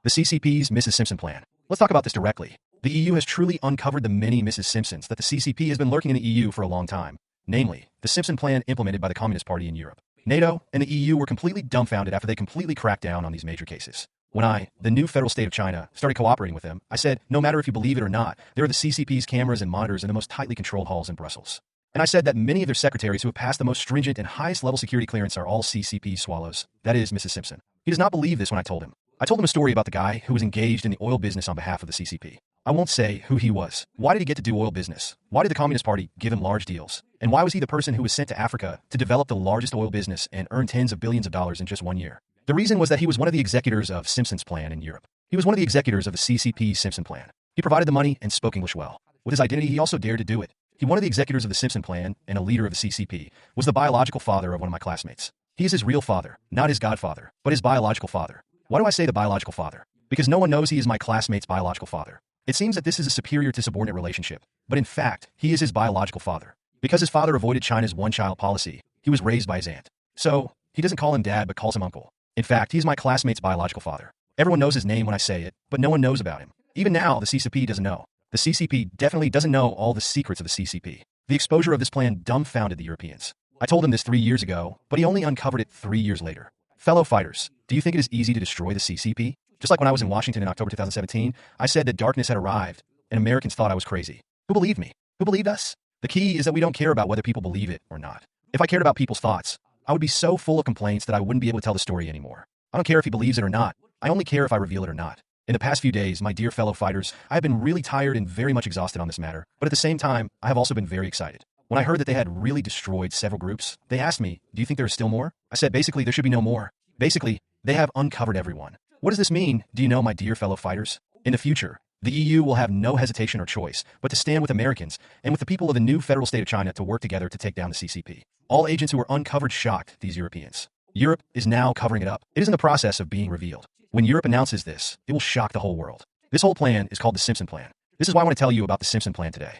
The CCP's Mrs. Simpson plan. Let's talk about this directly. The EU has truly uncovered the many Mrs. Simpsons that the CCP has been lurking in the EU for a long time, namely, the Simpson Plan implemented by the Communist Party in Europe. NATO and the EU were completely dumbfounded after they completely cracked down on these major cases. When I, the new federal state of China, started cooperating with them, I said, no matter if you believe it or not, there are the CCP's cameras and monitors in the most tightly controlled halls in Brussels. And I said that many of their secretaries who have passed the most stringent and highest level security clearance are all CCP swallows. That is, Mrs. Simpson. He does not believe this when I told him. I told him a story about the guy who was engaged in the oil business on behalf of the CCP. I won't say who he was. Why did he get to do oil business? Why did the Communist Party give him large deals? And why was he the person who was sent to Africa to develop the largest oil business and earn tens of billions of dollars in just 1 year? The reason was that he was one of the executors of Simpson's Plan in Europe. He was one of the executors of the CCP Simpson Plan. He provided the money and spoke English well. With his identity, he also dared to do it. One of the executors of the Simpson Plan and a leader of the CCP was the biological father of one of my classmates. He is his real father, not his godfather, but his biological father. Why do I say the biological father? Because no one knows he is my classmate's biological father. It seems that this is a superior to subordinate relationship, but in fact, he is his biological father. Because his father avoided China's one-child policy, he was raised by his aunt. So, he doesn't call him dad but calls him uncle. In fact, he is my classmate's biological father. Everyone knows his name when I say it, but no one knows about him. Even now, the CCP doesn't know. The CCP definitely doesn't know all the secrets of the CCP. The exposure of this plan dumbfounded the Europeans. I told him this 3 years ago, but he only uncovered it 3 years later. Fellow fighters, do you think it is easy to destroy the CCP? Just like when I was in Washington in October 2017, I said that darkness had arrived, and Americans thought I was crazy. Who believed me? Who believed us? The key is that we don't care about whether people believe it or not. If I cared about people's thoughts, I would be so full of complaints that I wouldn't be able to tell the story anymore. I don't care if he believes it or not. I only care if I reveal it or not. In the past few days, my dear fellow fighters, I have been really tired and very much exhausted on this matter, but at the same time, I have also been very excited. When I heard that they had really destroyed several groups, they asked me, do you think there is still more? I said, basically, there should be no more. Basically, they have uncovered everyone. What does this mean, do you know, my dear fellow fighters? In the future, the EU will have no hesitation or choice but to stand with Americans and with the people of the new federal state of China to work together to take down the CCP. All agents who were uncovered shocked these Europeans. Europe is now covering it up. It is in the process of being revealed. When Europe announces this, it will shock the whole world. This whole plan is called the Simpson Plan. This is why I want to tell you about the Simpson Plan today.